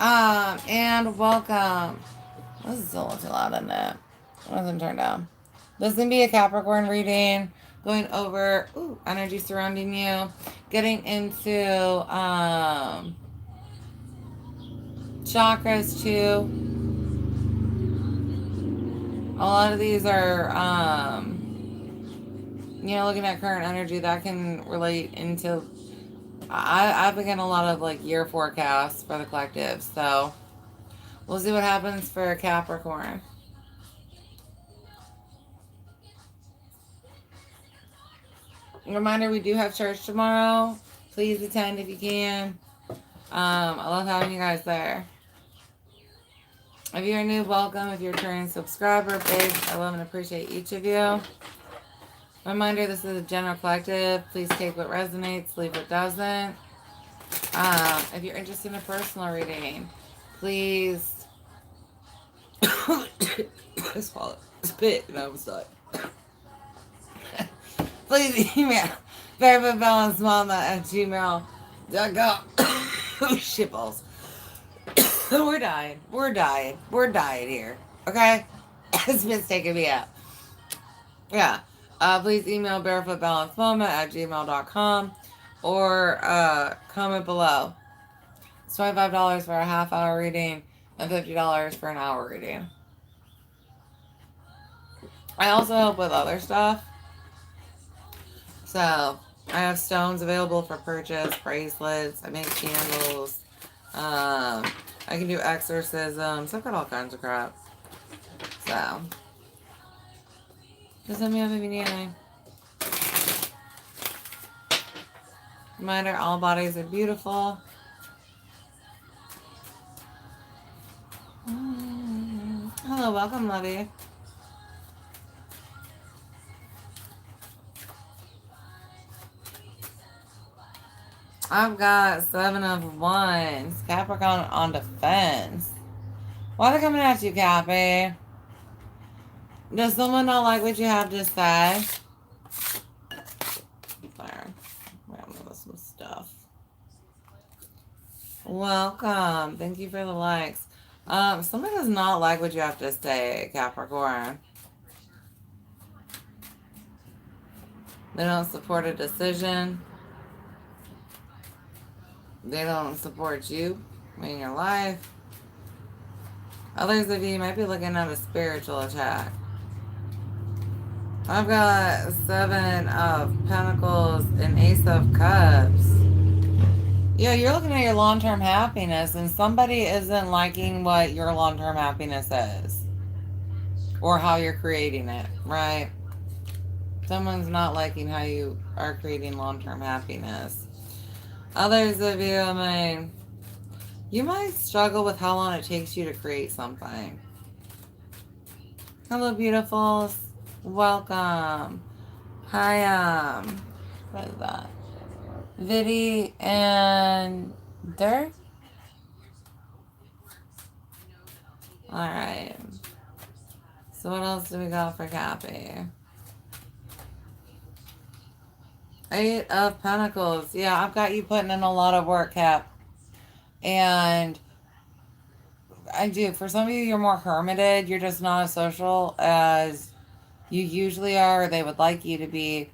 And welcome. This is still too loud, isn't it? It wasn't turned down. This is going to be a Capricorn reading, going over energy surrounding you, getting into chakras too. A lot of these are, looking at current energy that can relate into. I've been getting a lot of like year forecasts for the collective, so we'll see what happens for Capricorn. Reminder, we do have church tomorrow. Please attend if you can. I love having you guys there. If you're new, welcome. If you're a returning subscriber, big, I love and appreciate each of you. Reminder, this is a general collective. Please take what resonates, leave what doesn't. If you're interested in a personal reading, please swallow, spit, and I was done. Please email BarefootBalancedMama@gmail.com. Shitballs. We're dying here. Okay? It's been taking me out. Yeah. Please email BarefootBalancedMama@gmail.com or comment below. It's $25 for a half-hour reading and $50 for an hour reading. I also help with other stuff. So, I have stones available for purchase, bracelets, I make candles, I can do exorcisms, I've got all kinds of crap. So, just hit me up if you need anything. Reminder, all bodies are beautiful. Hello, welcome, Lovey. I've got 7 of Wands. Capricorn on defense. Why are they coming at you, Cappy? Does someone not like what you have to say? There. Grab some stuff. Welcome. Thank you for the likes. Somebody does not like what you have to say, Capricorn. They don't support a decision. They don't support you in your life. Others of you might be looking at a spiritual attack. I've got 7 of Pentacles and Ace of Cups. Yeah, you're looking at your long-term happiness, and somebody isn't liking what your long-term happiness is. Or how you're creating it, right? Someone's not liking how you are creating long-term happiness. Others of you, you might struggle with how long it takes you to create something. Hello, beautifuls. Welcome. Hi, what is that? Viddy and Dirk? Alright. So what else do we got for Cappy? 8 of Pentacles. Yeah, I've got you putting in a lot of work, Cap. And I do. For some of you, you're more hermited. You're just not as social as you usually are, or they would like you to be.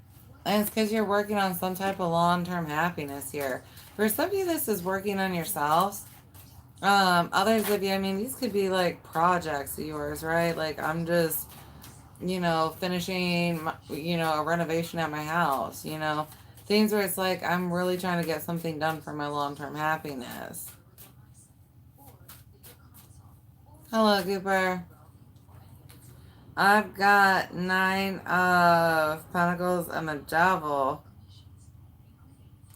And it's because you're working on some type of long-term happiness here. For some of you, this is working on yourselves. Others of you, these could be like projects of yours, right? Like I'm just, finishing, a renovation at my house, things where it's like I'm really trying to get something done for my long-term happiness. Hello, Cooper. I've got 9 of Pentacles and the Devil.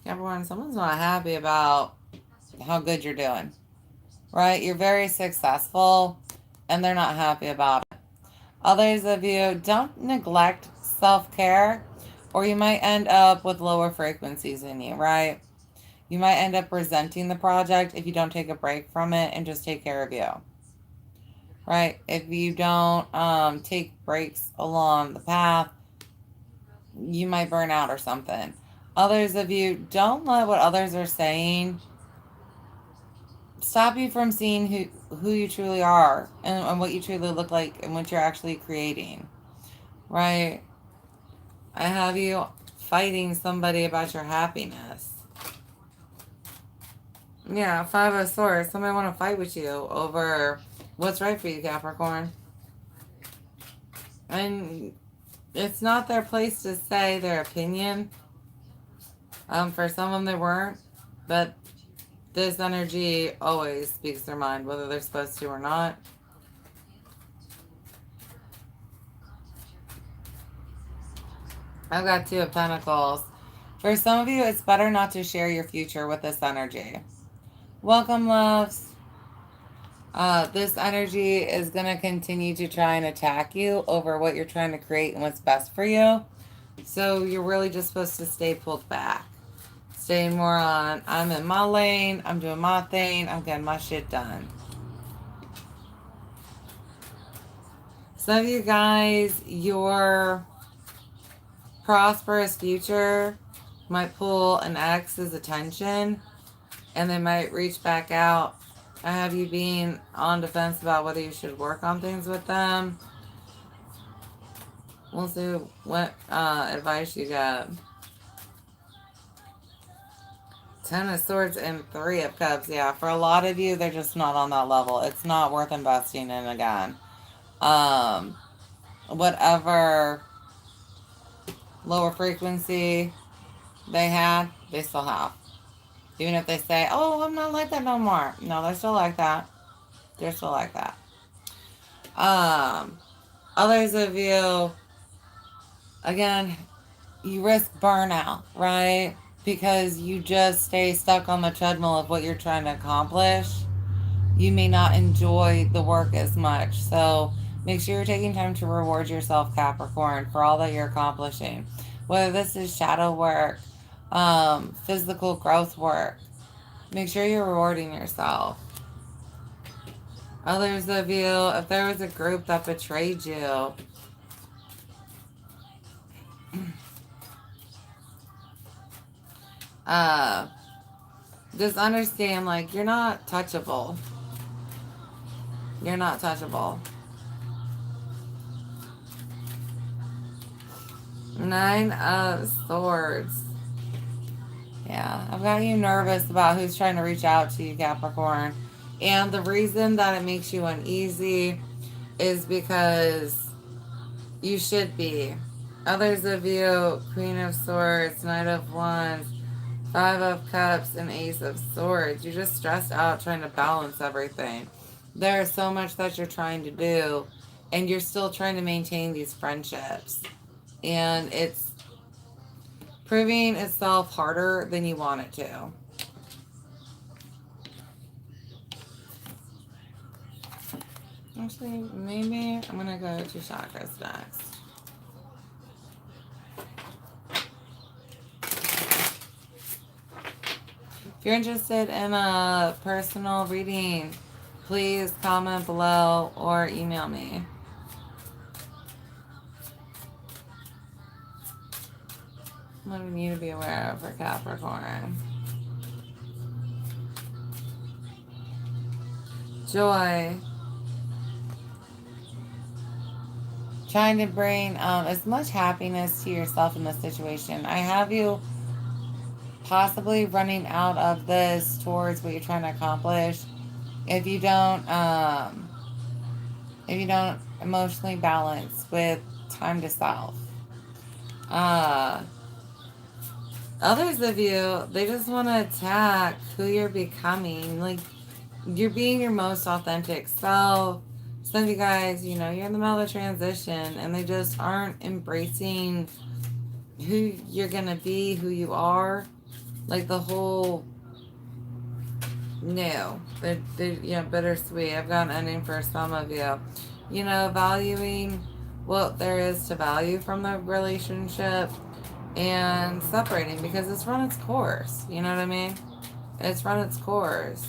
Everyone, someone's not happy about how good you're doing, right? You're very successful, and they're not happy about it. Others of you, don't neglect self-care, or you might end up with lower frequencies in you, right? You might end up resenting the project if you don't take a break from it and just take care of you. Right? If you don't take breaks along the path, you might burn out or something. Others of you, don't let what others are saying stop you from seeing who you truly are and what you truly look like and what you're actually creating, right? I have you fighting somebody about your happiness. Yeah, Five of Swords. Somebody want to fight with you over what's right for you, Capricorn. And it's not their place to say their opinion. For some of them, they weren't. But this energy always speaks their mind, whether they're supposed to or not. I've got Two of Pentacles. For some of you, it's better not to share your future with this energy. Welcome, loves. This energy is going to continue to try and attack you over what you're trying to create and what's best for you. So you're really just supposed to stay pulled back. Stay more on, I'm in my lane, I'm doing my thing, I'm getting my shit done. Some of you guys, your prosperous future might pull an ex's attention and they might reach back out. I have you being on defense about whether you should work on things with them. We'll see what advice you got. Ten of Swords and Three of Cups. Yeah, for a lot of you, they're just not on that level. It's not worth investing in again. Whatever lower frequency they had, they still have. Even if they say, oh, I'm not like that no more. No, they're still like that. They're still like that. Others of you, again, you risk burnout, right? Because you just stay stuck on the treadmill of what you're trying to accomplish. You may not enjoy the work as much. So make sure you're taking time to reward yourself, Capricorn, for all that you're accomplishing. Whether this is shadow work, physical growth work, make sure you're rewarding yourself. Others of you, if there was a group that betrayed you, just understand, like, you're not touchable. You're not touchable. Nine of Swords. Yeah, I've got you nervous about who's trying to reach out to you, Capricorn. And the reason that it makes you uneasy is because you should be. Others of you, Queen of Swords, Knight of Wands, Five of Cups, and Ace of Swords. You're just stressed out trying to balance everything. There's so much that you're trying to do, and you're still trying to maintain these friendships. And it's proving itself harder than you want it to. Actually, maybe I'm going to go to chakras next. If you're interested in a personal reading, please comment below or email me. What do we need to be aware of for Capricorn? Joy. Trying to bring as much happiness to yourself in this situation. I have you possibly running out of this towards what you're trying to accomplish if you don't emotionally balance with time to self. Others of you, they just want to attack who you're becoming. Like, you're being your most authentic self. Some of you guys, you know, you're in the middle of a transition and they just aren't embracing who you're going to be, who you are. Like the whole, no, bittersweet. I've got an ending for some of you. You know, valuing what there is to value from the relationship and separating because it's run its course. You know what I mean? It's run its course.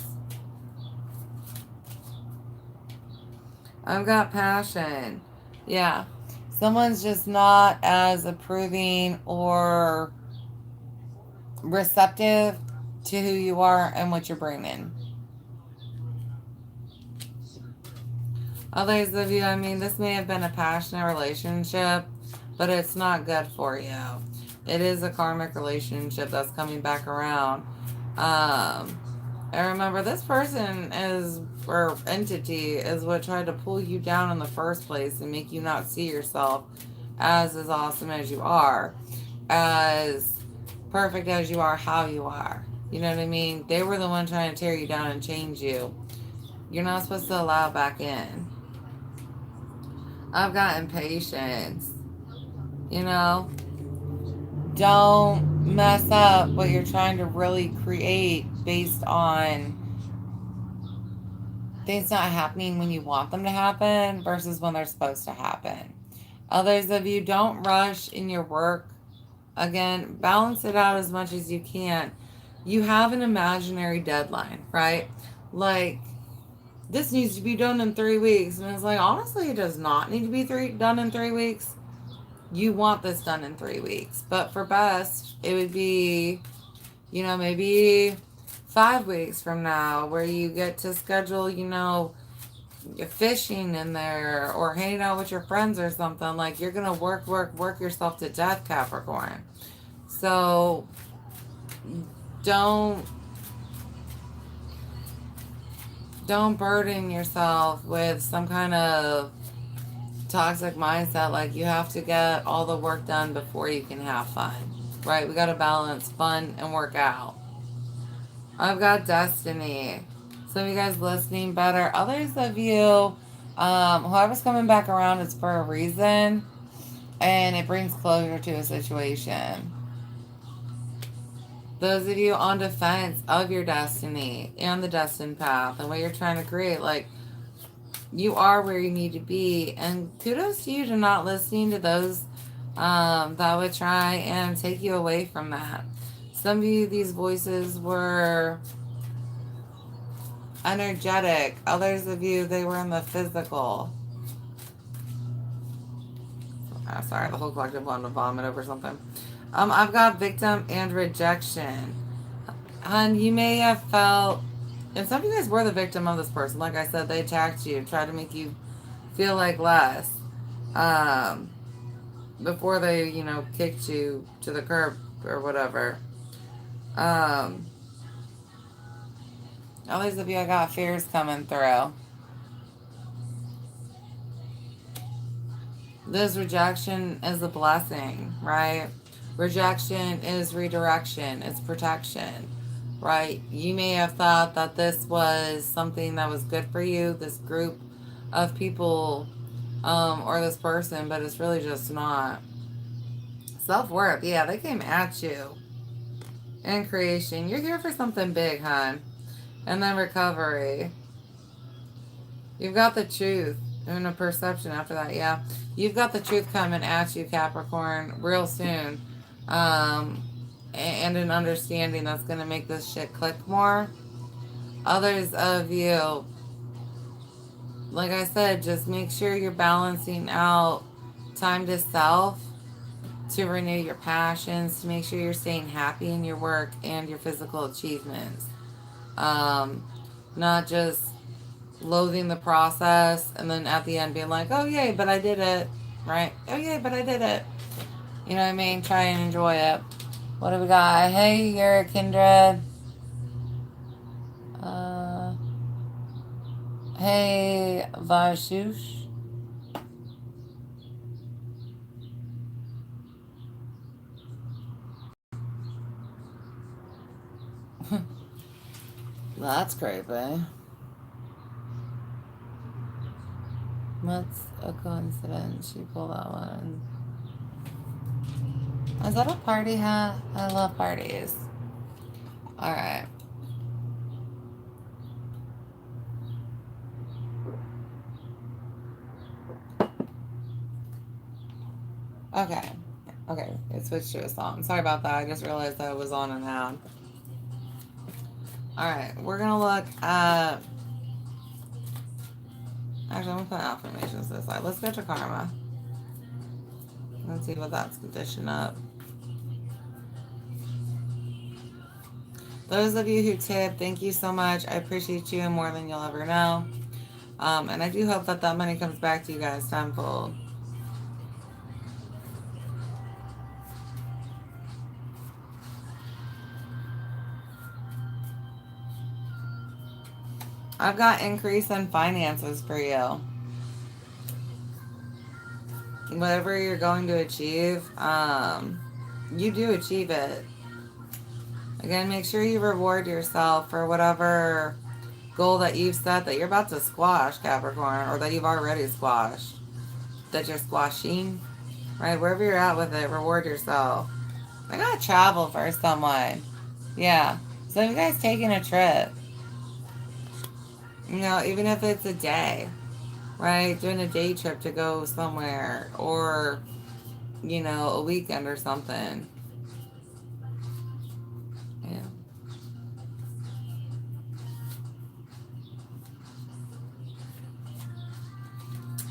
I've got passion. Yeah. Someone's just not as approving or receptive to who you are and what you're bringing. Others of you, I mean, this may have been a passionate relationship, but it's not good for you. It is a karmic relationship that's coming back around. And remember, this person is, or entity, is what tried to pull you down in the first place and make you not see yourself as awesome as you are, as perfect as you are, how you are. You know what I mean? They were the one trying to tear you down and change you. You're not supposed to allow it back in. I've got impatience. You know? Don't mess up what you're trying to really create based on things not happening when you want them to happen versus when they're supposed to happen. Others of you, don't rush in your work. Again, balance it out as much as you can. You have an imaginary deadline, right? Like, this needs to be done in 3 weeks. And it's like, honestly, it does not need to be done in 3 weeks. You want this done in 3 weeks. But for best, it would be, you know, maybe 5 weeks from now where you get to schedule, you know, fishing in there or hanging out with your friends or something. Like, you're going to work yourself to death, Capricorn. So don't burden yourself with some kind of toxic mindset like you have to get all the work done before you can have fun, right? We got to balance fun and work out. I've got destiny. Some of you guys listening better. Others of you, whoever's coming back around, it's for a reason, and it brings closure to a situation. Those of you on defense of your destiny and the destined path and what you're trying to create, like, you are where you need to be. And kudos to you to not listening to those that would try and take you away from that. Some of you, these voices were energetic. Others of you, they were in the physical. Sorry, the whole collective wanted to vomit over something. I've got victim and rejection. And you may have felt, and some of you guys were the victim of this person. Like I said, they attacked you, tried to make you feel like less. Before they, you know, kicked you to the curb or whatever. Others of you, I got fears coming through. This rejection is a blessing, right? Rejection is redirection. It's protection, right? You may have thought that this was something that was good for you, this group of people, or this person, but it's really just not. Self-worth, yeah, they came at you. And creation, you're here for something big, hon. And then recovery. You've got the truth. And a perception after that, yeah. You've got the truth coming at you, Capricorn, real soon. And an understanding that's going to make this shit click more. Others of you, like I said, just make sure you're balancing out time to self, to renew your passions, to make sure you're staying happy in your work and your physical achievements. Not just loathing the process and then at the end being like, oh yay, but I did it, right? Oh yay, but I did it. You know what I mean? Try and enjoy it. What do we got? Hey, you're a kindred. Hey, Vashush. That's creepy. What's a coincidence? You pull that one. Is that a party hat? I love parties. Alright. Okay. Okay, it switched to a song. Sorry about that. I just realized that it was on and out. Alright, we're gonna look at... Actually, I'm gonna put affirmations this side. Let's go to karma. Let's see what that's conditioned up. Those of you who tip, thank you so much. I appreciate you more than you'll ever know. And I do hope that that money comes back to you guys tenfold. I've got increase in finances for you. Whatever you're going to achieve, you do achieve it. Again, make sure you reward yourself for whatever goal that you've set that you're about to squash, Capricorn, or that you've already squashed, that you're squashing, right? Wherever you're at with it, reward yourself. I gotta travel for someone. Yeah. So you guys taking a trip, you know, even if it's a day, right? Doing a day trip to go somewhere, or, you know, a weekend or something. Yeah.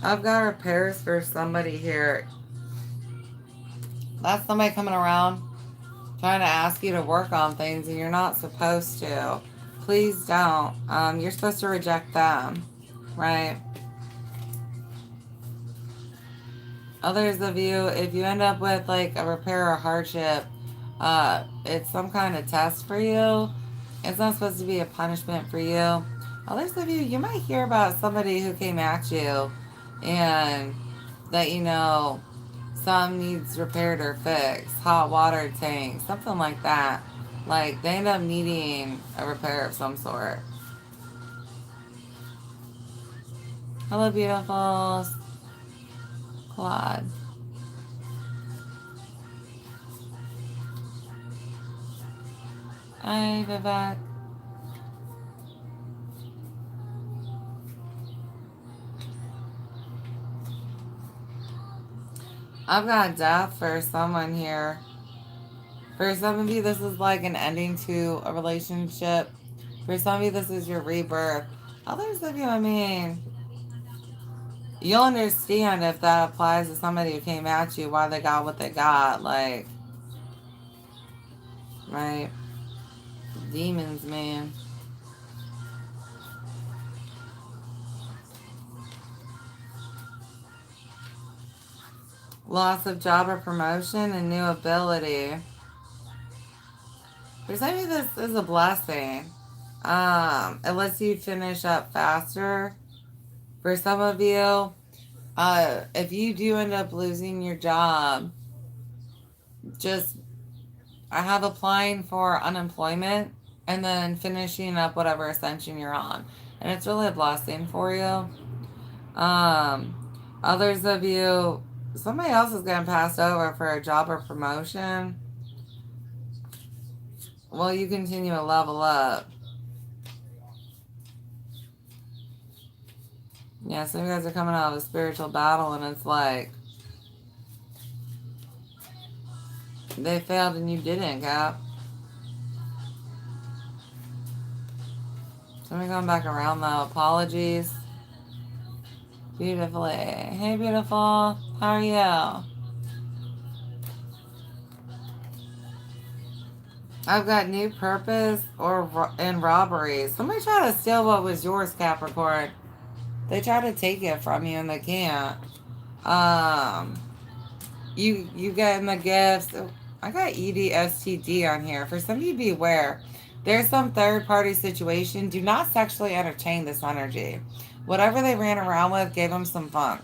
I've got repairs for somebody here. That's somebody coming around trying to ask you to work on things and you're not supposed to. Please don't. You're supposed to reject them, right? Others of you, if you end up with like a repair or hardship, it's some kind of test for you. It's not supposed to be a punishment for you. Others of you, you might hear about somebody who came at you and that, you know, some needs repaired or fixed, hot water tank, something like that. Like they end up needing a repair of some sort. Hello, beautiful Claude. Hi, Vivek. I've got death for someone here. For some of you, this is like an ending to a relationship. For some of you, this is your rebirth. Others of you, I mean, you'll understand if that applies to somebody who came at you, why they got what they got. Like, right? Demons, man. Loss of job or promotion and new ability. For some of you, this is a blessing. It lets you finish up faster. For some of you, if you do end up losing your job, just I have applying for unemployment and then finishing up whatever ascension you're on. And it's really a blessing for you. Um, Others of you, somebody else is getting passed over for a job or promotion. Well, you continue to level up. Yeah, some of you guys are coming out of a spiritual battle and it's like they failed and you didn't, Cap. Somebody going back around though. Apologies. Beautifully. Hey, beautiful. How are you? I've got new purpose and robberies. Somebody tried to steal what was yours, Capricorn. They try to take it from you and they can't. Um, you getting the gifts. I got EDSTD on here. For some of you, beware. There's some third party situation. Do not sexually entertain this energy. Whatever they ran around with gave them some funk,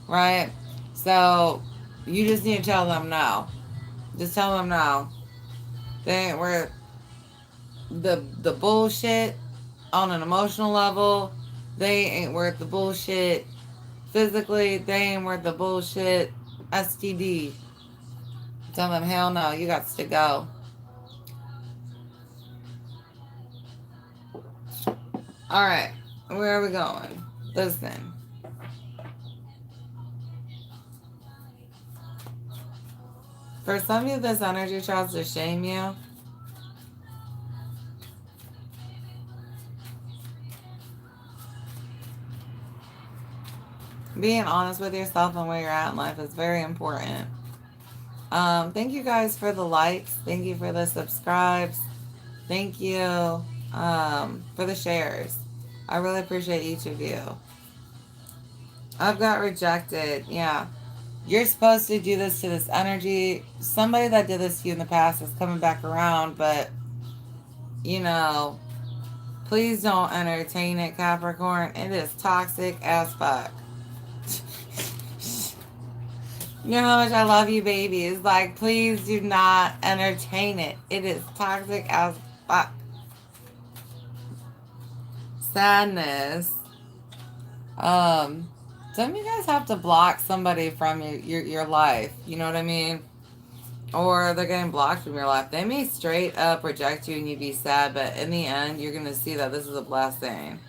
right? So you just need to tell them no. Just tell them no. They ain't worth the bullshit on an emotional level. They ain't worth the bullshit physically. They ain't worth the bullshit STD. Tell them hell no. You got to go. All right, where are we going? Listen. For some of you, this energy tries to shame you. Being honest with yourself and where you're at in life is very important. Thank you guys for the likes. Thank you for the subscribes. Thank you for the shares. I really appreciate each of you. I've got rejected. Yeah. You're supposed to do this to this energy. Somebody that did this to you in the past is coming back around, but, you know, please don't entertain it, Capricorn. It is toxic as fuck. You know how much I love you, babies. Like, please do not entertain it. It is toxic as fuck. Sadness. Some of you guys have to block somebody from your life. You know what I mean? Or they're getting blocked from your life. They may straight up reject you and you'd be sad, but in the end, you're going to see that this is a blessing.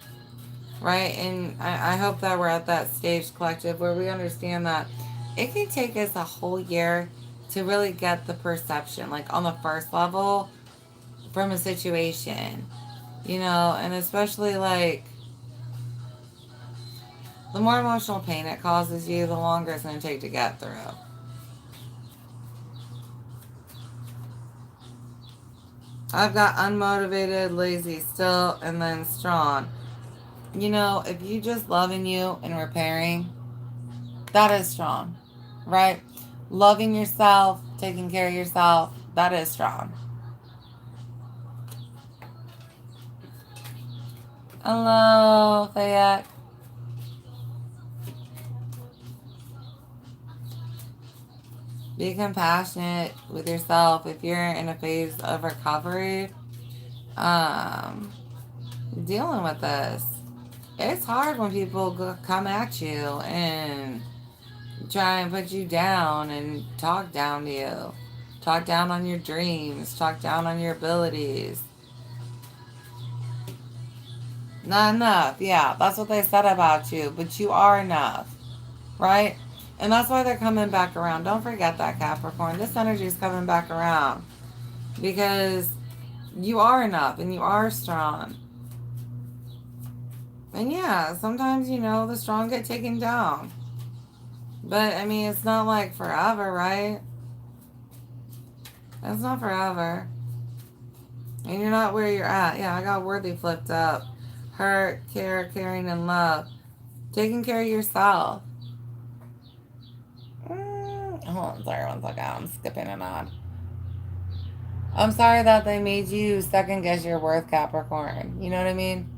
Right? And I hope that we're at that stage, collective, where we understand that it can take us a whole year to really get the perception, like on the first level from a situation. You know, and especially like the more emotional pain it causes you, the longer it's going to take to get through. I've got unmotivated, lazy, still, and then strong. You know, if you just loving you and repairing, that is strong, right? Loving yourself, taking care of yourself, that is strong. Hello, Fayette. Be compassionate with yourself if you're in a phase of recovery. Dealing with this. It's hard when people come at you and try and put you down and talk down to you. Talk down on your dreams. Talk down on your abilities. Not enough. Yeah, that's what they said about you. But you are enough. Right? And that's why they're coming back around. Don't forget that, Capricorn. This energy is coming back around. Because you are enough and you are strong. And yeah, sometimes, you know, the strong get taken down. But, I mean, it's not like forever, right? It's not forever. And you're not where you're at. Yeah, I got worthy flipped up. Hurt, care, caring, and love. Taking care of yourself. Hold on, sorry, one second. I'm skipping and on. I'm sorry that they made you second guess your worth, Capricorn. You know what I mean?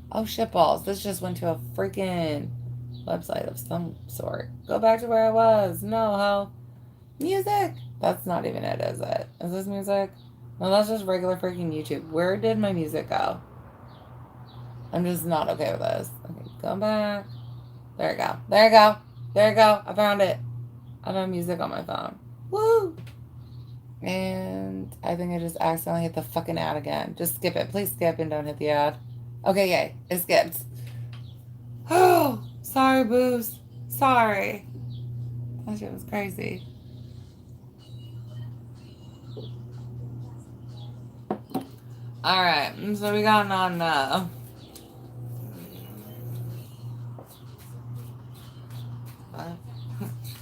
Oh, shitballs. This just went to a freaking website of some sort. Go back to where I was. No, how? Music. That's not even it, is it? Is this music? No, that's just regular freaking YouTube. Where did my music go? I'm just not okay with this. Okay, go back. There we go. There you go. There you go. I found it. I have music on my phone. Woo! And I think I just accidentally hit the fucking ad again. Just skip it. Please skip and don't hit the ad. Okay, yay. It skipped. Oh, sorry, boos. Sorry. That shit was crazy. Alright, so we got on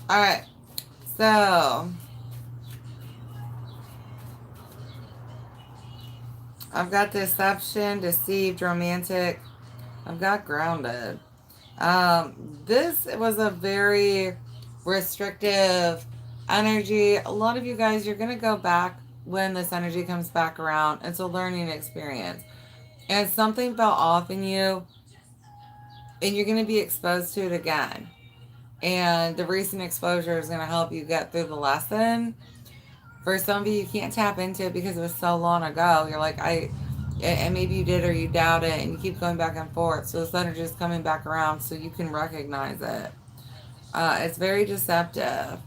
Alright, so I've got deception, deceived, romantic. I've got grounded. This was a very restrictive energy. A lot of you guys, you're going to go back when this energy comes back around. It's a learning experience. And something fell off in you, and you're going to be exposed to it again. And the recent exposure is going to help you get through the lesson. For some of you, you can't tap into it because it was so long ago. You're like, and maybe you did or you doubt it, and you keep going back and forth. So this energy is coming back around so you can recognize it. It's very deceptive.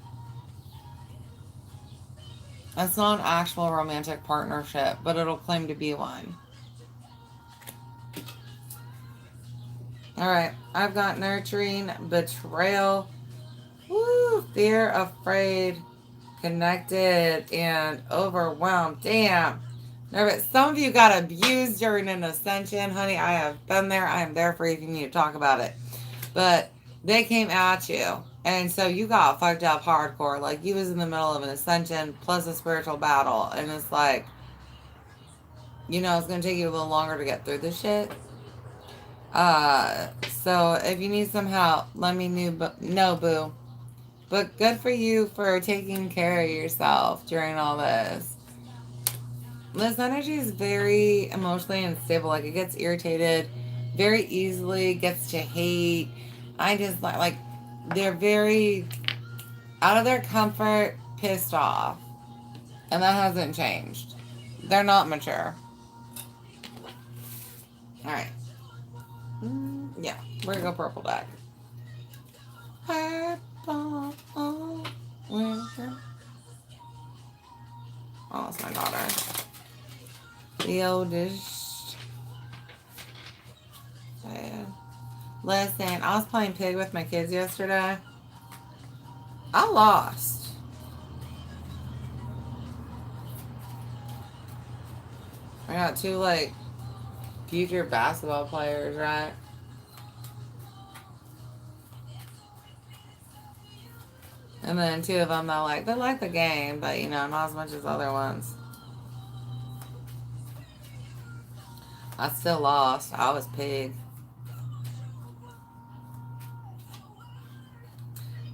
It's not an actual romantic partnership, but it'll claim to be one. Alright, I've got nurturing, betrayal, fear, afraid, connected, and overwhelmed. Damn. Nervous. Some of you got abused during an ascension. Honey, I have been there. I am there for you if you need to talk about it. But they came at you. And so you got fucked up hardcore. Like, you was in the middle of an ascension plus a spiritual battle. And it's like, you know, it's going to take you a little longer to get through this shit. So if you need some help, let me know, boo. But good for you for taking care of yourself during all this. This energy is very emotionally unstable. Like, it gets irritated very easily, gets to hate. I just like they're very out of their comfort, pissed off. And that hasn't changed. They're not mature. Alright. Yeah, we're gonna go purple deck. Purple. Oh, it's my daughter. The oldest. Listen, I was playing pig with my kids yesterday. I lost. I got two, like, future basketball players, right? And then two of them that they like the game, but, you know, not as much as other ones. I still lost. I was pig.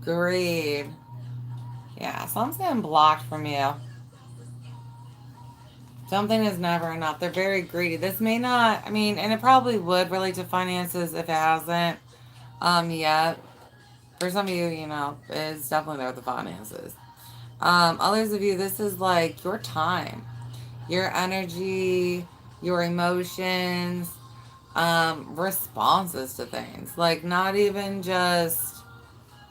Greed. Yeah, something's getting blocked from you. Something is never enough. They're very greedy. This may not, I mean, and it probably would relate to finances if it hasn't yet. For some of you, you know, it's definitely there with the finances. Others of you, this is like your time, your energy, your emotions, responses to things. Like, not even just,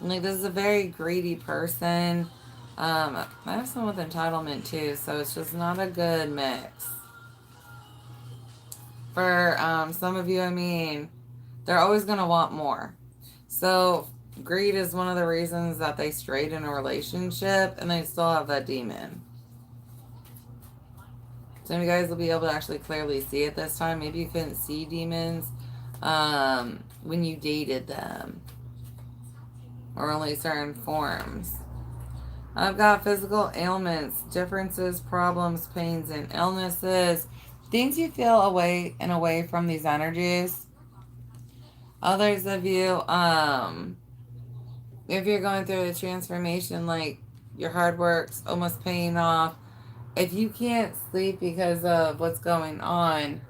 like, this is a very greedy person. I have someone with entitlement too, so it's just not a good mix. For some of you, I mean, they're always going to want more. So greed is one of the reasons that they strayed in a relationship and they still have that demon. Some of you guys will be able to actually clearly see it this time. Maybe you couldn't see demons when you dated them, or only certain forms. I've got physical ailments, differences, problems, pains, and illnesses. Things you feel away from these energies. Others of you, if you're going through a transformation, like your hard work's almost paying off, if you can't sleep because of what's going on,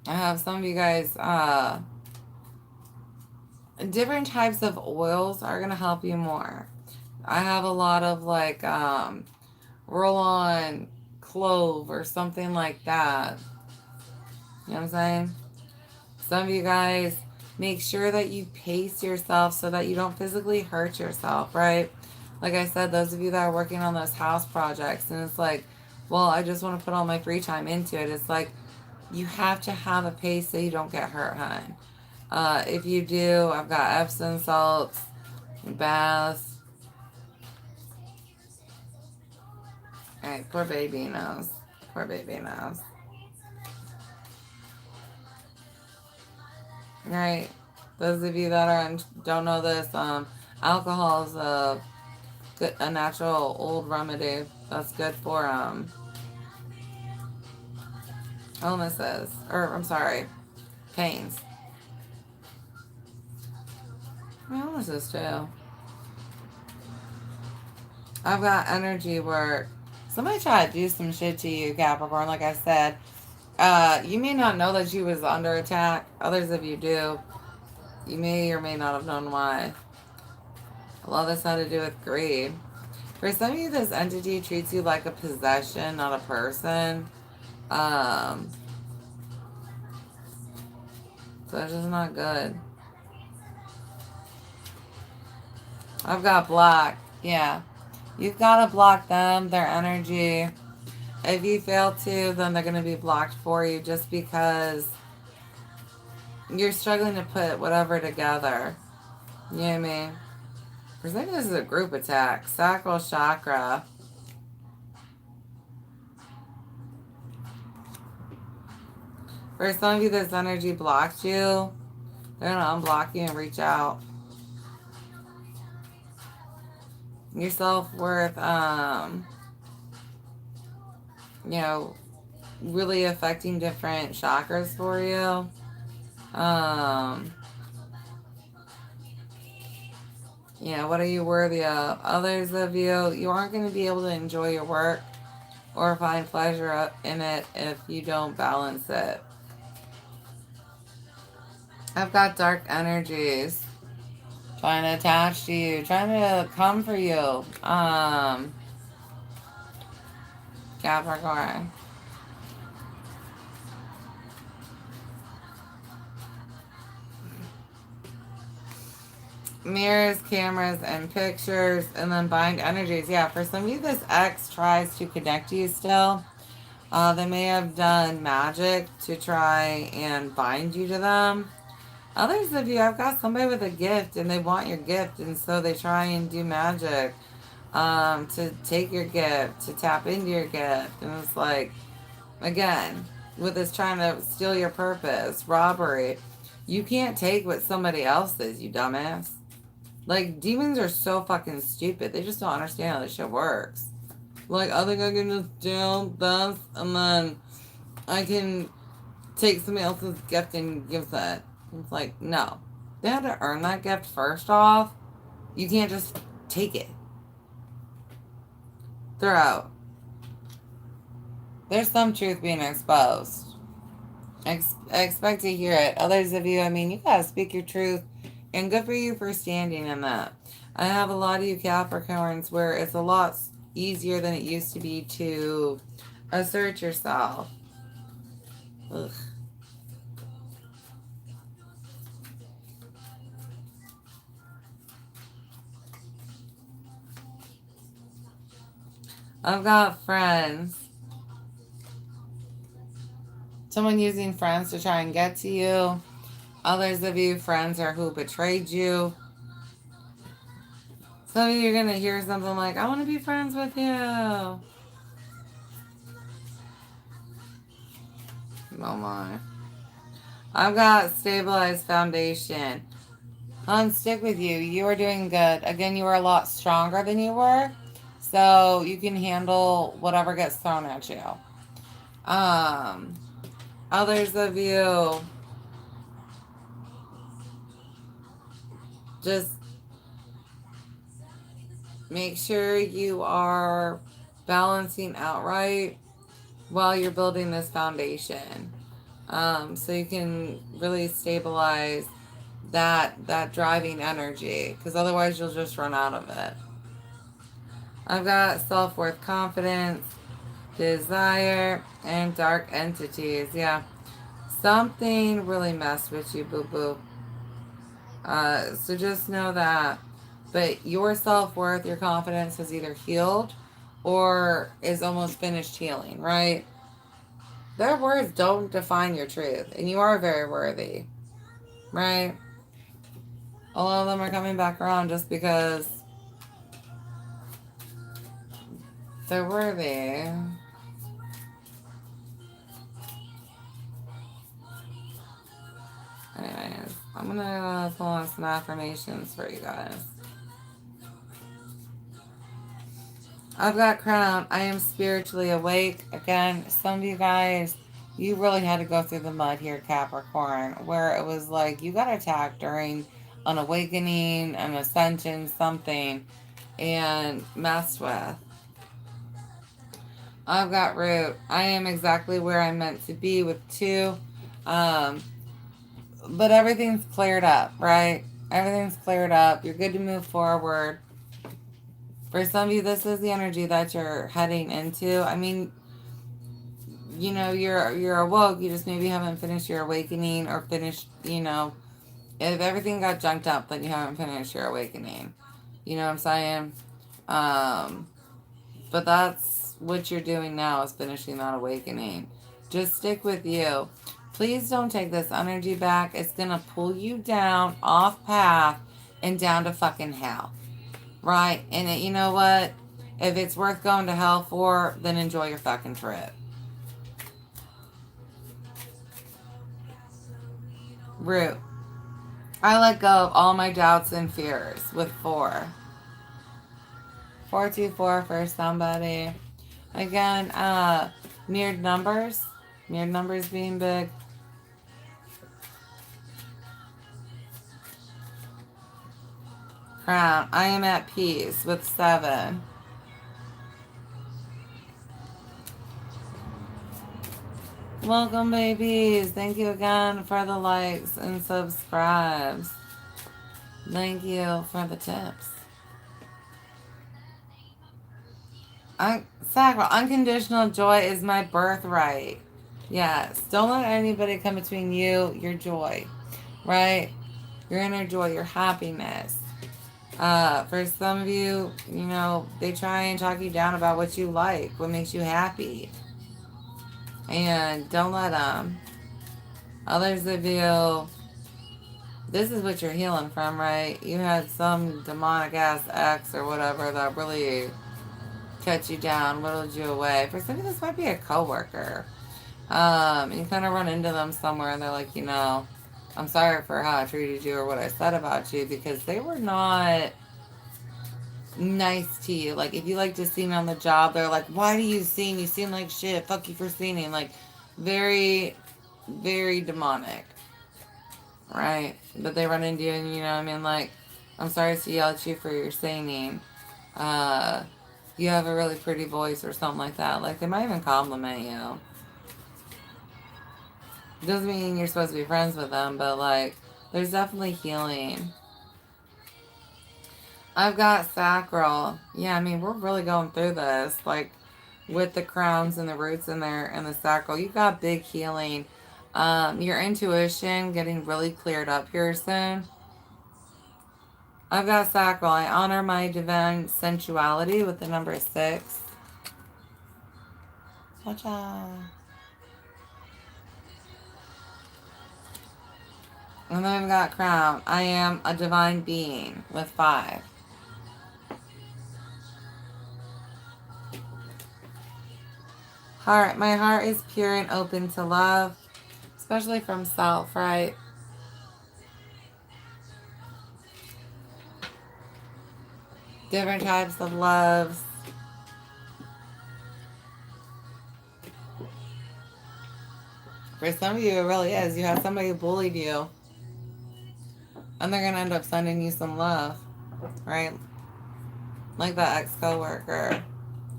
I have some of you guys, different types of oils are going to help you more. I have a lot of like roll-on clove or something like that. You know what I'm saying? Some of you guys, make sure that you pace yourself so that you don't physically hurt yourself, right? Like I said, those of you that are working on those house projects, and it's like, well, I just want to put all my free time into it. It's like, you have to have a pace so you don't get hurt, hon. If you do, I've got Epsom salts, baths. Alright, poor baby knows. Poor baby knows. Right. Those of you that don't know this, alcohol is a natural old remedy that's good for illnesses, or I'm sorry, pains. Illnesses too. I've got energy work. Somebody tried to do some shit to you, Capricorn. Like I said, you may not know that you was under attack. Others of you do. You may or may not have known why. A lot of this had to do with greed. For some of you, this entity treats you like a possession, not a person. So it's just not good. I've got block. Yeah. You've got to block them, their energy. If you fail to, then they're going to be blocked for you just because you're struggling to put whatever together. You know what I mean? For some of you, this is a group attack. Sacral chakra. For some of you, this energy blocked you. They're going to unblock you and reach out. Your self-worth, you know, really affecting different chakras for you. Yeah, what are you worthy of? Others of you, you aren't going to be able to enjoy your work or find pleasure in it if you don't balance it. I've got dark energies trying to attach to you, trying to come for you. Capricorn. Mirrors, cameras, and pictures, and then bind energies. Yeah, for some of you, this X tries to connect to you still. They may have done magic to try and bind you to them. Others of you, I've got somebody with a gift and they want your gift, and so they try and do magic to take your gift, to tap into your gift. And it's like, again, with this trying to steal your purpose, robbery, you can't take what somebody else is, you dumbass. Like, demons are so fucking stupid. They just don't understand how this shit works. Like, I think I can just do this, and then I can take somebody else's gift and give that. It's like, no. They had to earn that gift first off. You can't just take it. They're out. There's some truth being exposed. Expect to hear it. Others of you, I mean, you gotta speak your truth. And good for you for standing in that. I have a lot of you Capricorns where it's a lot easier than it used to be to assert yourself. Ugh. I've got friends. Someone using friends to try and get to you. Others of you, friends are who betrayed you. Some of you are going to hear something like, I want to be friends with you. Oh my. I've got stabilized foundation. Stick with you. You are doing good. Again, you are a lot stronger than you were. So you can handle whatever gets thrown at you. Others of you, just make sure you are balancing out right while you're building this foundation. So you can really stabilize that driving energy, because otherwise you'll just run out of it. I've got self-worth, confidence, desire, and dark entities. Yeah. Something really messed with you, boo-boo. So just know that. But your self-worth, your confidence is either healed or is almost finished healing, right? Their words don't define your truth. And you are very worthy, right? A lot of them are coming back around just because they're worthy. Anyways, I'm gonna pull on some affirmations for you guys. I've got crown. I am spiritually awake. Again, some of you guys, you really had to go through the mud here, Capricorn, where it was like you got attacked during an awakening, an ascension, something, and messed with. I've got root. I am exactly where I'm meant to be with 2. But everything's cleared up, right? Everything's cleared up. You're good to move forward. For some of you, this is the energy that you're heading into. I mean, you know, you're awoke. You just maybe haven't finished your awakening or finished, you know, if everything got junked up, then you haven't finished your awakening. You know what I'm saying? But that's what you're doing now, is finishing that awakening. Just stick with you. Please don't take this energy back. It's going to pull you down off path and down to fucking hell. Right? And you know what? If it's worth going to hell for, then enjoy your fucking trip. Root. I let go of all my doubts and fears with 4. 424 for somebody. Again, mirrored numbers. Mirrored numbers being big. Crown, I am at peace with 7. Welcome, babies. Thank you again for the likes and subscribes. Thank you for the tips. Sacral, unconditional joy is my birthright. Yes. Don't let anybody come between you, your joy, right? Your inner joy, your happiness. For some of you, you know, they try and talk you down about what you like, what makes you happy. And don't let them. Others of you, this is what you're healing from, right? You had some demonic ass ex or whatever that really cut you down, whittled you away. For some of you, this might be a coworker. You kind of run into them somewhere and they're like, you know, I'm sorry for how I treated you or what I said about you, because they were not nice to you. Like, if you like to see me on the job, they're like, why do you sing? You seem like shit. Fuck you for singing. Like, very, very demonic. Right? But they run into you and, you know what I mean? Like, I'm sorry to yell at you for your singing. You have a really pretty voice or something like that. Like, they might even compliment you. Doesn't mean you're supposed to be friends with them, but, like, there's definitely healing. I've got sacral. Yeah, I mean, we're really going through this. Like, with the crowns and the roots in there and the sacral. You've got big healing. Your intuition getting really cleared up here soon. I've got sacral. I honor my divine sensuality with the number 6. Cha-cha. And then I've got crown. I am a divine being with 5. Heart. My heart is pure and open to love, especially from self, right? Different types of loves. For some of you, it really is. You have somebody who bullied you, and they're going to end up sending you some love, right? Like that ex-coworker.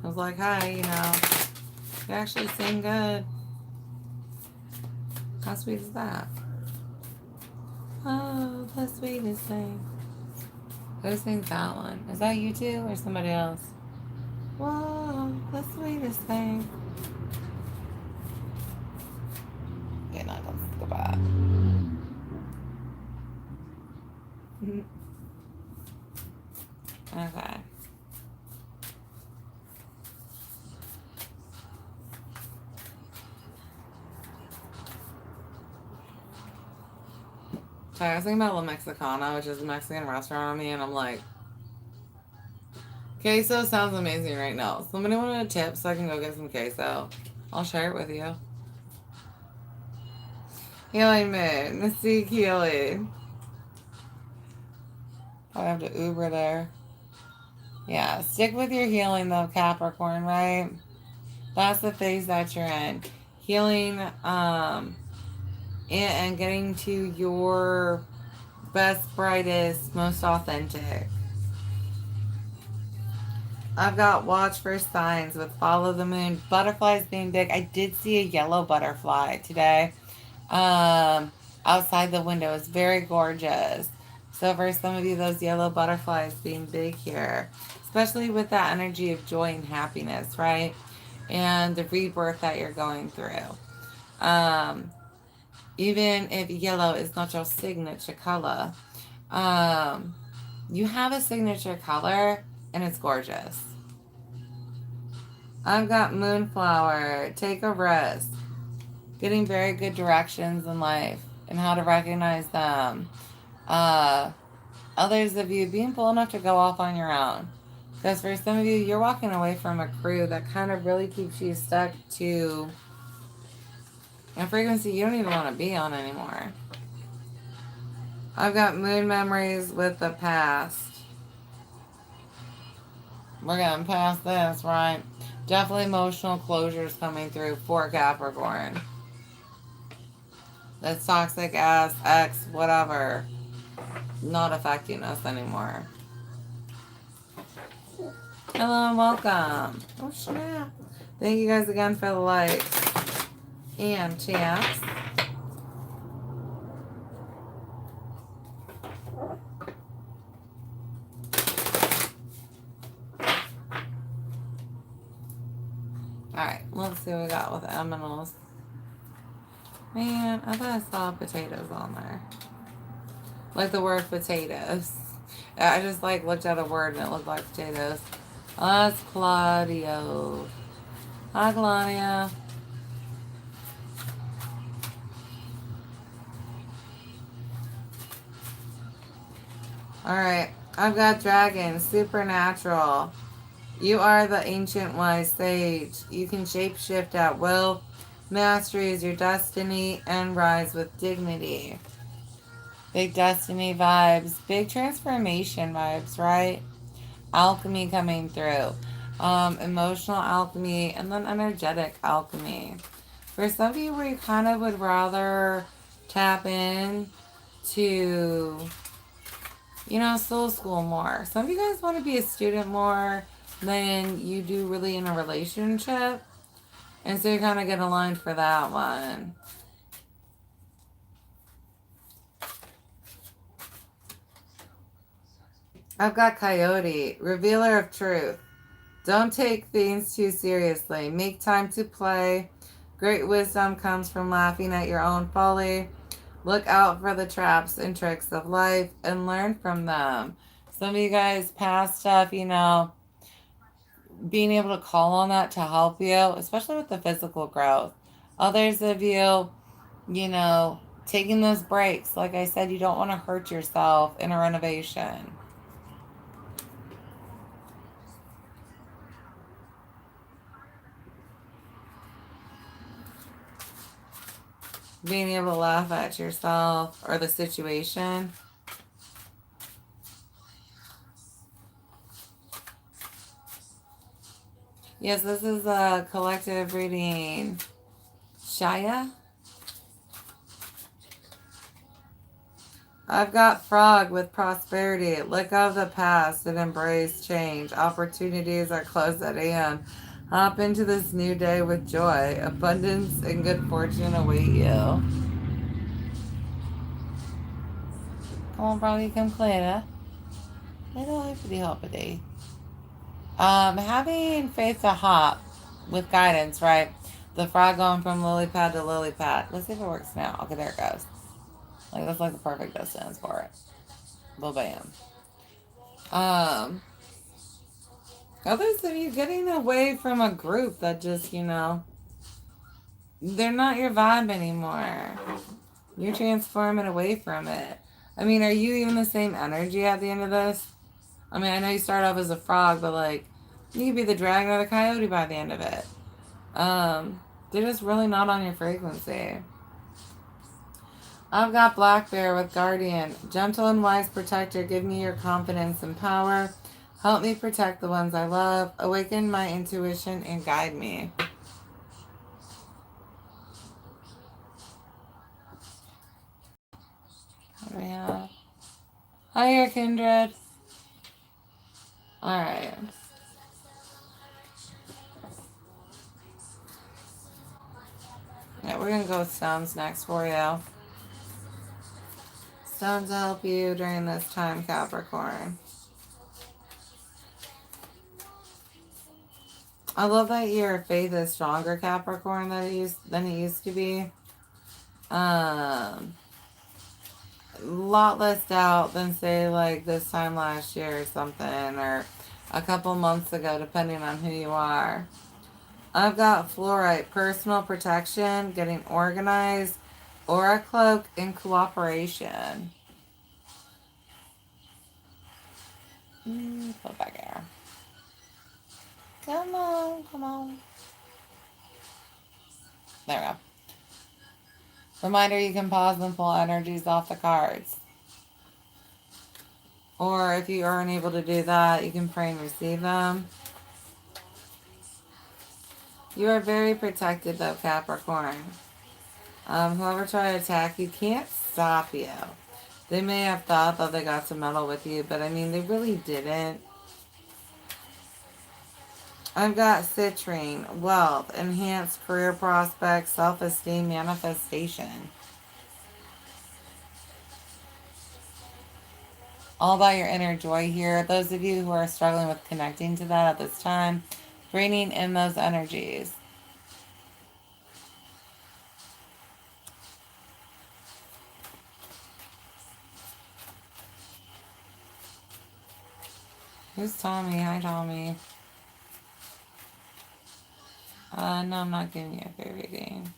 I was like, hi, you know, you actually sing good. How sweet is that? Oh, the sweetest thing. Who sings that one? Is that you two or somebody else? Whoa, the sweetest thing. Okay, now let's go back. Okay. So I was thinking about La Mexicana, which is a Mexican restaurant on me, and I'm like, queso sounds amazing right now. Somebody want a tip so I can go get some queso? I'll share it with you. Healing moon. Seek healing. I have to Uber there. Yeah, stick with your healing though, Capricorn, right? That's the phase that you're in. Healing, and getting to your best, brightest, most authentic. I've got watch for signs with follow the moon. Butterflies being big. I did see a yellow butterfly today. Outside the window. It's very gorgeous. So for some of you, those yellow butterflies being big here, especially with that energy of joy and happiness, right? And the rebirth that you're going through. Even if yellow is not your signature color, you have a signature color and it's gorgeous. I've got moonflower. Take a rest. Getting very good directions in life and how to recognize them. Others of you being bold enough to go off on your own. Because for some of you, you're walking away from a crew that kind of really keeps you stuck to a frequency you don't even want to be on anymore. I've got moon memories with the past. We're getting past this, right? Definitely emotional closures coming through for Capricorn. That's toxic ass, ex, whatever, not affecting us anymore. Hello and welcome. Oh, snap. Thank you guys again for the likes and chats. Alright, let's see what we got with aminals. Man, I thought I saw potatoes on there. Like the word potatoes. I just like looked at a word and it looked like potatoes. Oh, that's Claudio. Hi, Claudia. Alright, I've got dragon, supernatural. You are the ancient wise sage. You can shapeshift at will. Mastery is your destiny and rise with dignity. Big destiny vibes. Big transformation vibes, right? Alchemy coming through. Emotional alchemy and then energetic alchemy. For some of you where you kind of would rather tap in to, you know, soul school more. Some of you guys want to be a student more than you do really in a relationship. And so you kind of get aligned for that one. I've got Coyote, revealer of truth. Don't take things too seriously. Make time to play. Great wisdom comes from laughing at your own folly. Look out for the traps and tricks of life and learn from them. Some of you guys past stuff, you know, being able to call on that to help you, especially with the physical growth. Others of you, you know, taking those breaks. Like I said, you don't want to hurt yourself in a renovation. Being able to laugh at yourself or the situation. Yes, this is a collective reading. Shaya? I've got frog with prosperity. Let go of the past and embrace change. Opportunities are close at hand. Hop into this new day with joy. Abundance and good fortune await you. Come on, bro, you can play it. Little hippity hoppity. Having faith to hop with guidance, right? The frog going from lily pad to lily pad. Let's see if it works now. Okay, there it goes. Like, that's like the perfect distance for it. Well, bam. Others of you getting away from a group that just, you know, they're not your vibe anymore. You're transforming away from it. I mean, are you even the same energy at the end of this? I mean, I know you start off as a frog, but like, you could be the dragon or the coyote by the end of it. They're just really not on your frequency. I've got black bear with guardian. Gentle and wise protector, give me your confidence and power. Help me protect the ones I love. Awaken my intuition and guide me. What do we have? Hiya, kindred. Alright. Yeah, we're going to go with stones next for you. Stones to help you during this time, Capricorn. I love that your faith is stronger, Capricorn, than it used to be. Lot less doubt than say like this time last year or something, or a couple months ago, depending on who you are. I've got fluorite, personal protection, getting organized, aura cloak, and cooperation. Put back here. Come on, come on. There we go. Reminder, you can pause and pull energies off the cards. Or if you aren't able to do that, you can pray and receive them. You are very protected though, Capricorn. Whoever tried to attack you can't stop you. They may have thought that they got to meddle with you, but I mean, they really didn't. I've got citrine, wealth, enhanced career prospects, self-esteem, manifestation. All about your inner joy here. Those of you who are struggling with connecting to that at this time, bringing in those energies. Who's Tommy? Hi, Tommy. No, I'm not giving you a fair reading.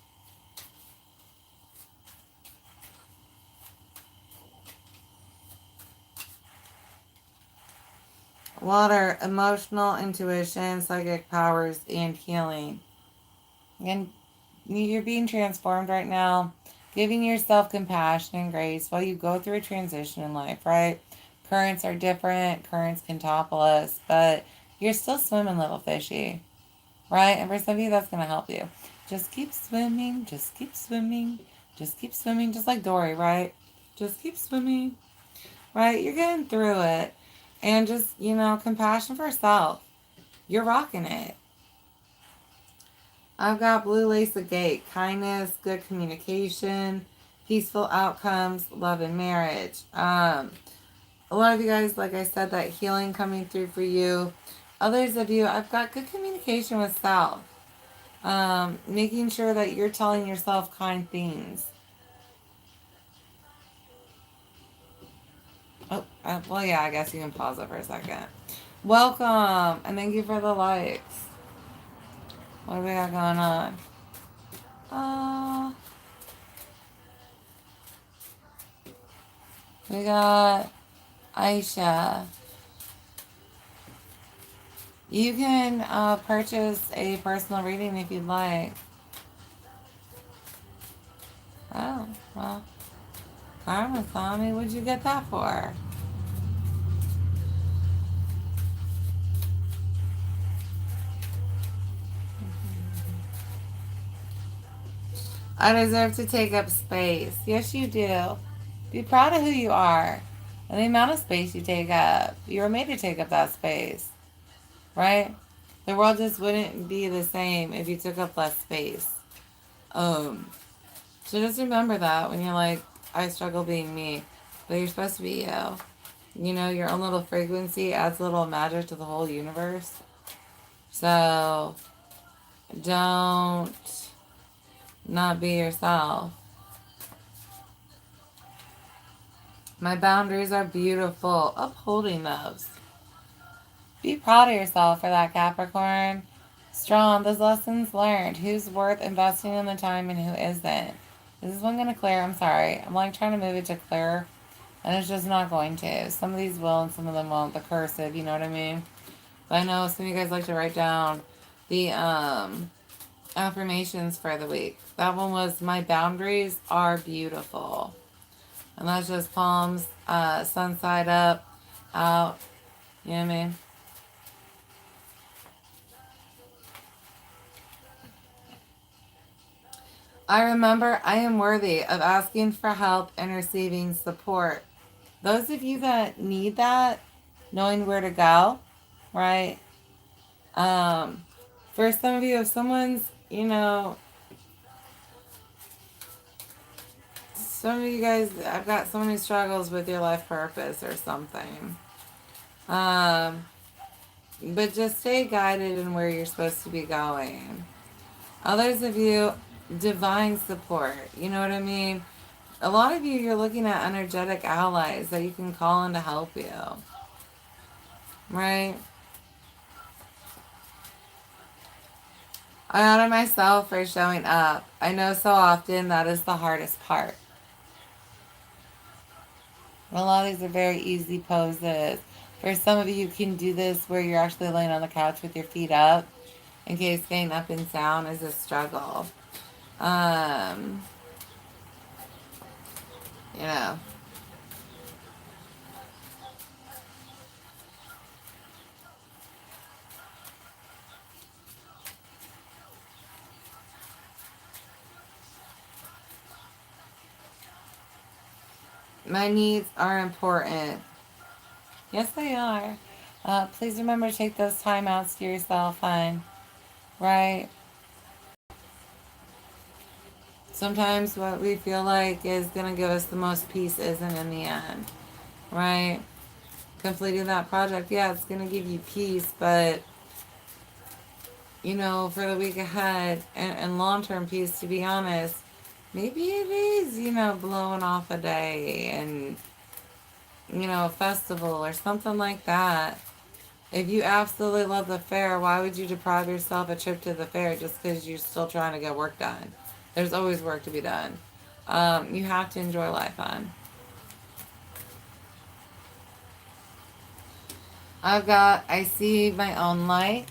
Water, emotional intuition, psychic powers, and healing. And you're being transformed right now, giving yourself compassion and grace while you go through a transition in life, right? Currents are different, currents can topple us, but you're still swimming, little fishy, right? And for some of you, that's going to help you. Just keep swimming, just keep swimming, just keep swimming, just like Dory, right? Just keep swimming, right? You're getting through it. And just, compassion for self. You're rocking it. I've got blue lace agate, kindness, good communication, peaceful outcomes, love and marriage. A lot of you guys, like I said, that healing coming through for you. Others of you, I've got good communication with self. Making sure that you're telling yourself kind things. Oh, well, yeah, I guess you can pause it for a second. Welcome, and thank you for the likes. What do we got going on? We got Aisha. You can purchase a personal reading if you'd like. Oh, well. Karma, Tommy, what'd you get that for? I deserve to take up space. Yes, you do. Be proud of who you are and the amount of space you take up. You were made to take up that space, right? The world just wouldn't be the same if you took up less space. So just remember that when you're like, I struggle being me, but you're supposed to be you. Your own little frequency adds a little magic to the whole universe. So don't not be yourself. My boundaries are beautiful. Upholding those. Be proud of yourself for that, Capricorn. Strong. Those lessons learned. Who's worth investing in the time and who isn't. Is this one going to clear? I'm sorry. I'm like trying to move it to clear. And it's just not going to. Some of these will and some of them won't. The cursive, you know what I mean? But I know some of you guys like to write down the affirmations for the week. That one was, my boundaries are beautiful. And that's just palms, sun side up, out. You know what I mean? I remember I am worthy of asking for help and receiving support. Those of you that need that, knowing where to go, right? For some of you, if someone's, some of you guys, I've got so many struggles with your life purpose or something. But just stay guided in where you're supposed to be going. Others of you, divine support. You know what I mean? A lot of you, you're looking at energetic allies that you can call in to help you. Right? I honor myself for showing up. I know so often that is the hardest part. A lot of these are very easy poses. For some of you, you can do this where you're actually laying on the couch with your feet up, in case getting up and down is a struggle. You know. My needs are important. Yes, they are. Please remember to take those timeouts to yourself, hon. Right? Sometimes what we feel like is going to give us the most peace isn't in the end. Right? Completing that project, yeah, it's going to give you peace, but for the week ahead and long-term peace, to be honest, maybe it is, blowing off a day and, a festival or something like that. If you absolutely love the fair, why would you deprive yourself a trip to the fair just because you're still trying to get work done? There's always work to be done. You have to enjoy life, hon. I see my own light.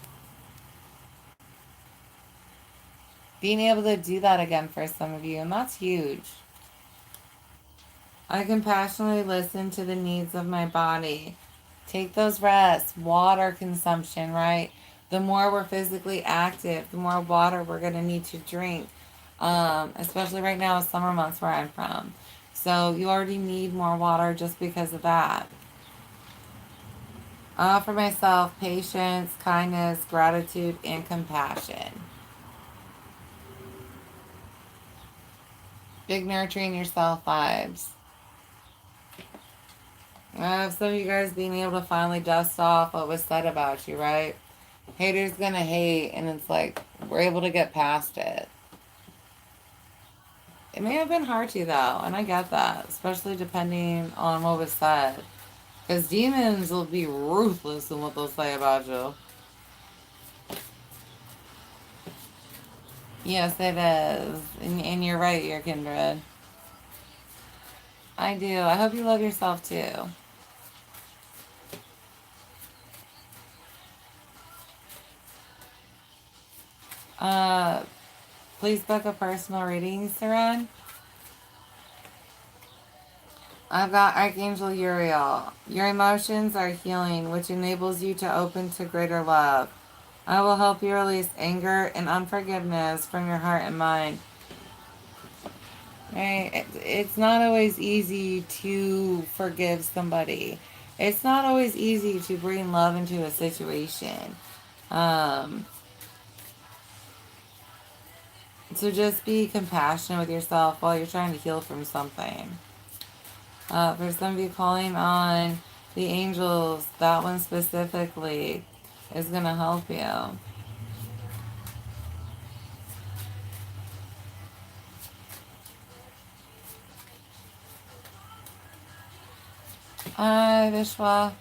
Being able to do that again for some of you, and that's huge. I can passionately listen to the needs of my body. Take those rests, water consumption, right? The more we're physically active, the more water we're going to need to drink, especially right now, summer months where I'm from. So you already need more water just because of that. I offer myself patience, kindness, gratitude, and compassion. Big nurturing yourself vibes. Some of you guys being able to finally dust off what was said about you, right? Haters gonna hate, and it's like, we're able to get past it. It may have been hard to, though, and I get that, especially depending on what was said. Because demons will be ruthless in what they'll say about you. Yes, it is. And you're right, you're kindred. I do. I hope you love yourself, too. Please book a personal reading, Saran. I've got Archangel Uriel. Your emotions are healing, which enables you to open to greater love. I will help you release anger and unforgiveness from your heart and mind. Right? It's not always easy to forgive somebody. It's not always easy to bring love into a situation. So just be compassionate with yourself while you're trying to heal from something. For some of you calling on the angels, that one specifically is going to help you. Hi, Vishwa.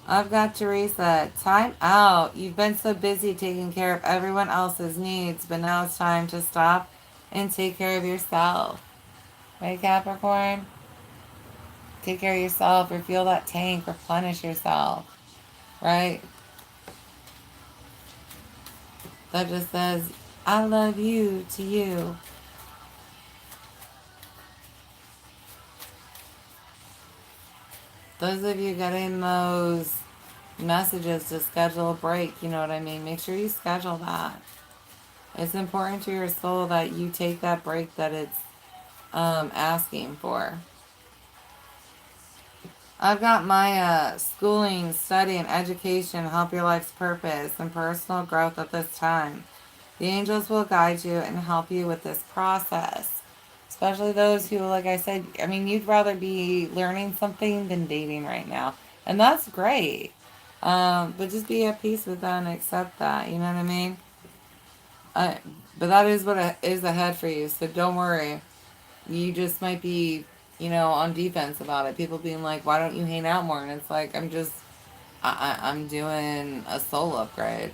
I've got Teresa. Time out. You've been so busy taking care of everyone else's needs, but now it's time to stop and take care of yourself. Right, Capricorn? Take care of yourself. Refuel that tank. Replenish yourself. Right? That just says, I love you to you. Those of you getting those messages to schedule a break, you know what I mean? Make sure you schedule that. It's important to your soul that you take that break that it's asking for. I've got my schooling, study, and education help your life's purpose and personal growth at this time. The angels will guide you and help you with this process. Especially those who, like I said, I mean, you'd rather be learning something than dating right now. And that's great. But just be at peace with that and accept that. You know what I mean? But that is what is ahead for you. So don't worry. You just might be, on defense about it. People being like, why don't you hang out more? And it's like, I'm doing a soul upgrade.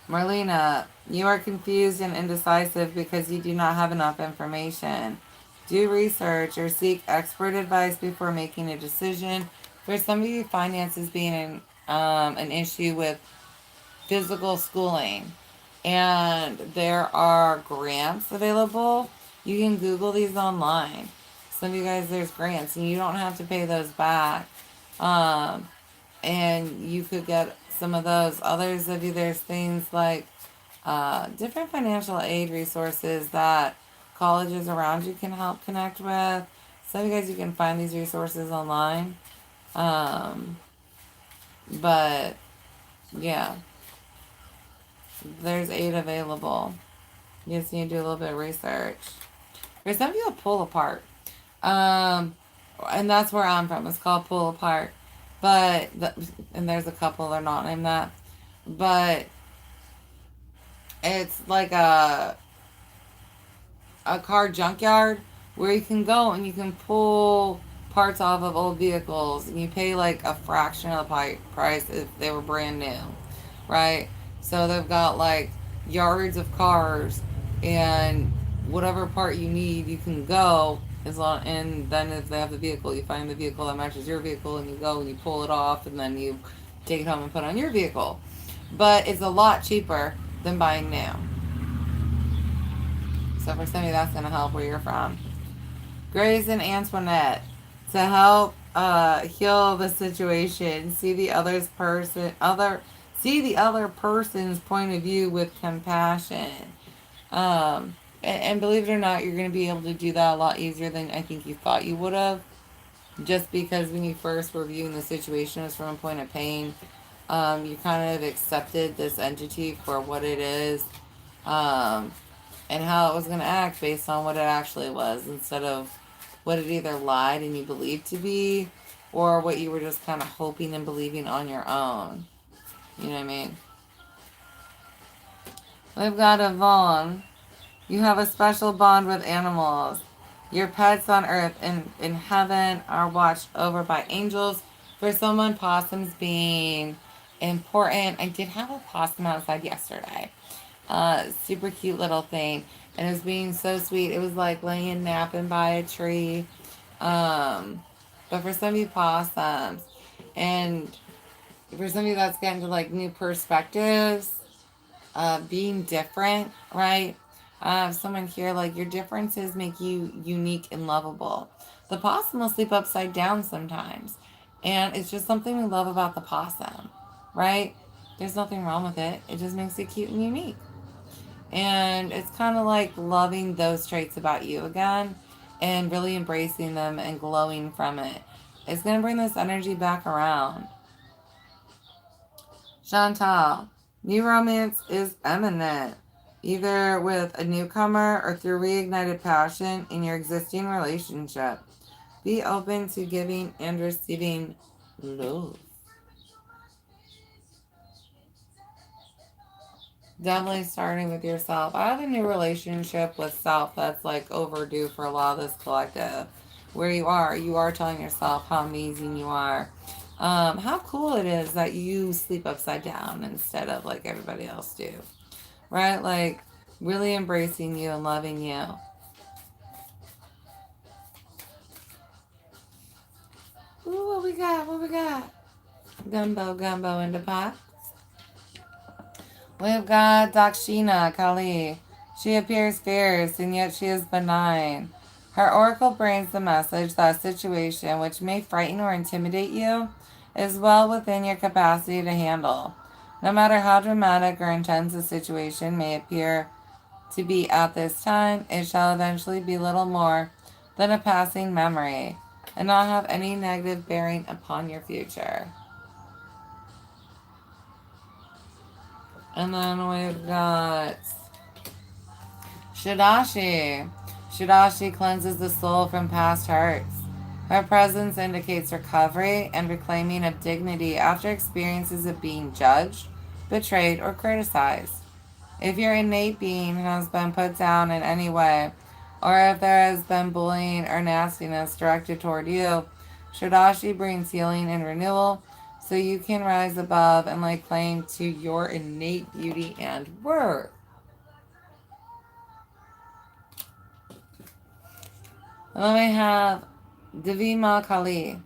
Marlena, you are confused and indecisive because you do not have enough information. Do research or seek expert advice before making a decision. For some of you, finances being an issue with physical schooling. And there are grants available. You can Google these online. Some of you guys, there's grants, and you don't have to pay those back. And you could get some of those. Others of you, there's things like different financial aid resources that colleges around you can help connect with. Some of you guys, you can find these resources online. But yeah, there's aid available. You just need to do a little bit of research. For some of you, a pull apart. And that's where I'm from. It's called pull apart. But, and there's a couple, they're not named that. But it's like a car junkyard where you can go and you can pull parts off of old vehicles, and you pay like a fraction of the price if they were brand new, right? So they've got like yards of cars, and whatever part you need, you can go as long. And then if they have the vehicle, you find the vehicle that matches your vehicle, and you go and you pull it off, and then you take it home and put on your vehicle. But it's a lot cheaper than buying new. So for some of you, that's going to help where you're from. Grace and Antoinette, to help heal the situation, see the other person's point of view with compassion. And believe it or not, you're going to be able to do that a lot easier than I think you thought you would have. Just because when you first were viewing the situation, it was from a point of pain. You kind of accepted this entity for what it is. And how it was going to act based on what it actually was, instead of what it either lied and you believed to be, or what you were just kind of hoping and believing on your own. You know what I mean? We've got Yvonne. You have a special bond with animals. Your pets on earth and in heaven are watched over by angels. For someone, possums being important. I did have a possum outside yesterday. Super cute little thing, and it was being so sweet. It was like laying napping by a tree. But for some of you, possums, and for some of you, that's getting to like new perspectives, being different, right? Someone here, like, your differences make you unique and lovable. The possum will sleep upside down sometimes, and it's just something we love about the possum, right? There's nothing wrong with it. It just makes it cute and unique. And it's kind of like loving those traits about you again and really embracing them and glowing from it. It's going to bring this energy back around. Chantal, new romance is imminent, either with a newcomer or through reignited passion in your existing relationship. Be open to giving and receiving love. Definitely starting with yourself. I have a new relationship with self that's like overdue for a lot of this collective. Where you are telling yourself how amazing you are. How cool it is that you sleep upside down instead of like everybody else do. Right? Like really embracing you and loving you. Ooh, what we got? What we got? Gumbo in the pot. We've got Dakshina Kali. She appears fierce, and yet she is benign. Her oracle brings the message that a situation which may frighten or intimidate you is well within your capacity to handle. No matter how dramatic or intense a situation may appear to be at this time, it shall eventually be little more than a passing memory, and not have any negative bearing upon your future. And then we've got Shadashi. Shadashi cleanses the soul from past hurts. Her presence indicates recovery and reclaiming of dignity after experiences of being judged, betrayed, or criticized. If your innate being has been put down in any way, or if there has been bullying or nastiness directed toward you, Shadashi brings healing and renewal, so you can rise above and lay claim to your innate beauty and worth. And then we have Devima Kali.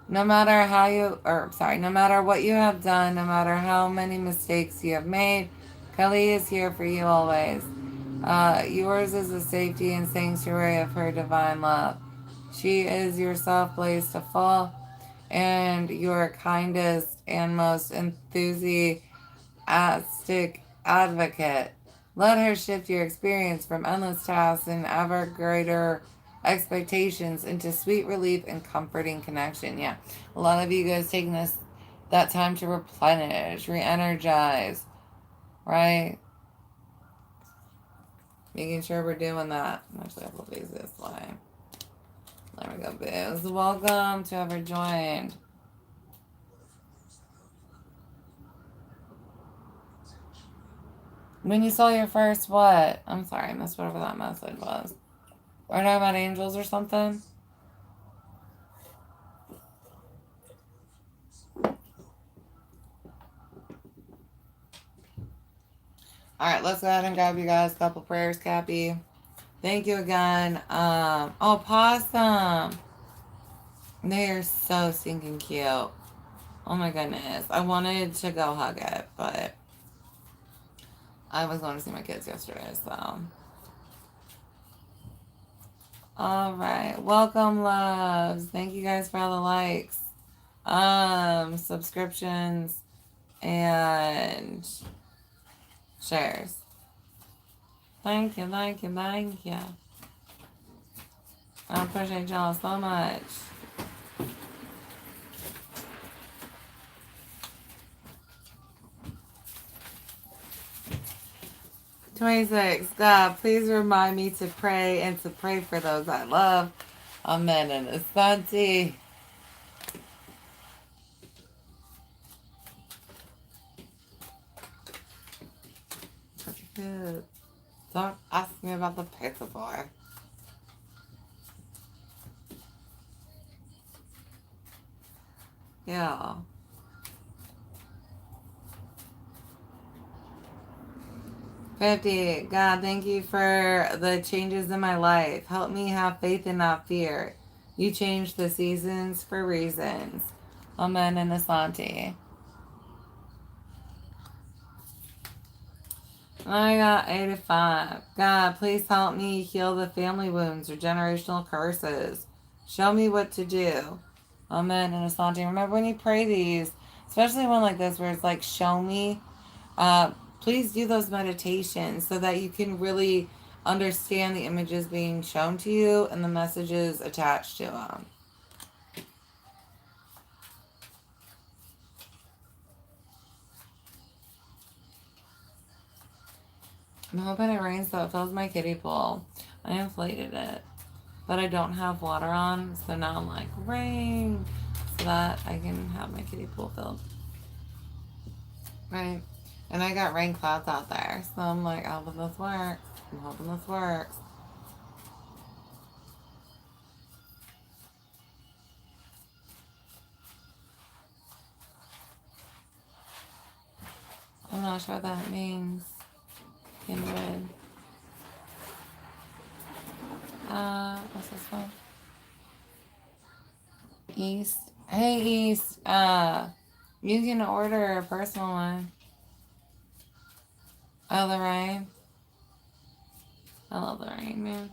No matter what you have done, no matter how many mistakes you have made, Kali is here for you always. Yours is the safety and sanctuary of her divine love. She is your soft place to fall, and your kindest and most enthusiastic advocate. Let her shift your experience from endless tasks and ever greater expectations into sweet relief and comforting connection. Yeah, a lot of you guys taking that time to replenish, re-energize, right? Making sure we're doing that. Actually, I will face this way. There we go, Biz. Welcome to whoever joined. When you saw your first what? I'm sorry, I missed whatever that message was. Or talking about angels or something? Alright, let's go ahead and grab you guys a couple prayers, Cappy. Thank you again. Oh, Possum. They are so stinking cute. Oh my goodness. I wanted to go hug it, but I was going to see my kids yesterday, so. Alright. Welcome, loves. Thank you guys for all the likes. Subscriptions, and shares. Thank you, thank you, thank you. I appreciate y'all so much. $26. God, please remind me to pray and to pray for those I love. Amen and Asante. Don't ask me about the pizza boy. Yeah. $50. God, thank you for the changes in my life. Help me have faith and not fear. You change the seasons for reasons. Amen and Asante. I got 85. God, please help me heal the family wounds or generational curses. Show me what to do. Amen and Asante. Remember when you pray these, especially one like this where it's like, show me, please do those meditations so that you can really understand the images being shown to you and the messages attached to them. I'm hoping it rains so it fills my kiddie pool. I inflated it, but I don't have water on, so now I'm like, rain, so that I can have my kiddie pool filled. Right? And I got rain clouds out there, so I'm like, I hope this works. I'm hoping this works. I'm not sure what that means. Kindred. What's this one? East. Hey, East. You can order a personal one. Oh, the rain. I love the rain, man.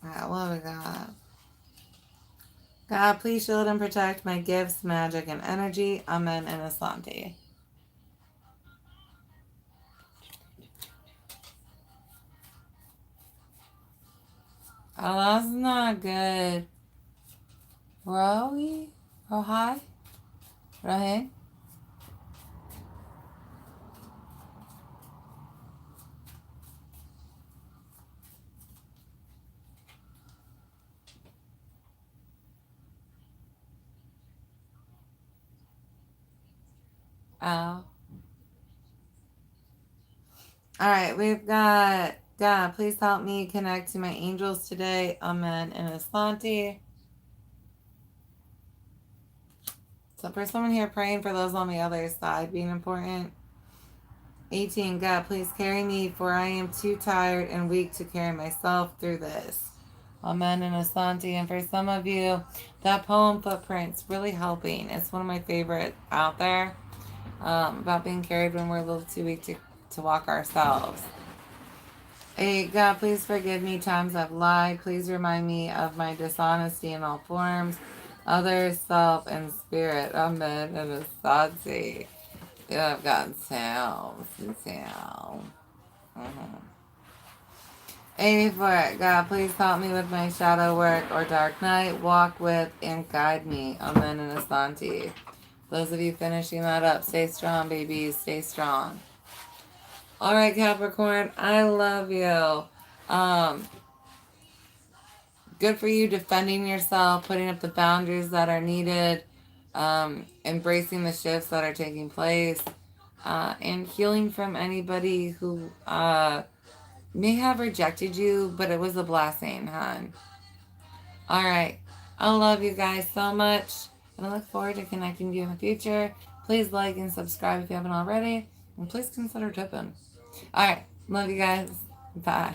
Alright, what do we got? God, please shield and protect my gifts, magic, and energy. Amen and Asante. Oh, that's not good. Rohi? Rohi? Rohi? Oh. Alright, we've got God, please help me connect to my angels today. Amen and Asante. So for someone here praying for those on the other side being important. 18, God, please carry me, for I am too tired and weak to carry myself through this. Amen and Asante. And for some of you, that poem Footprints really helping. It's one of my favorite out there, about being carried when we're a little too weak to walk ourselves. 8, God, please forgive me times I've lied. Please remind me of my dishonesty in all forms, others, self, and spirit. Amen and Asante. Yeah, I've gotten sounds and sound. 84. God, please help me with my shadow work or dark night. Walk with and guide me. Amen and Asante. Those of you finishing that up, stay strong, babies. Stay strong. All right, Capricorn, I love you. Good for you defending yourself, putting up the boundaries that are needed, embracing the shifts that are taking place, and healing from anybody who may have rejected you, but it was a blessing, hon. All right. I love you guys so much, and I look forward to connecting with you in the future. Please like and subscribe if you haven't already, and please consider tipping. All right. Love you guys. Bye.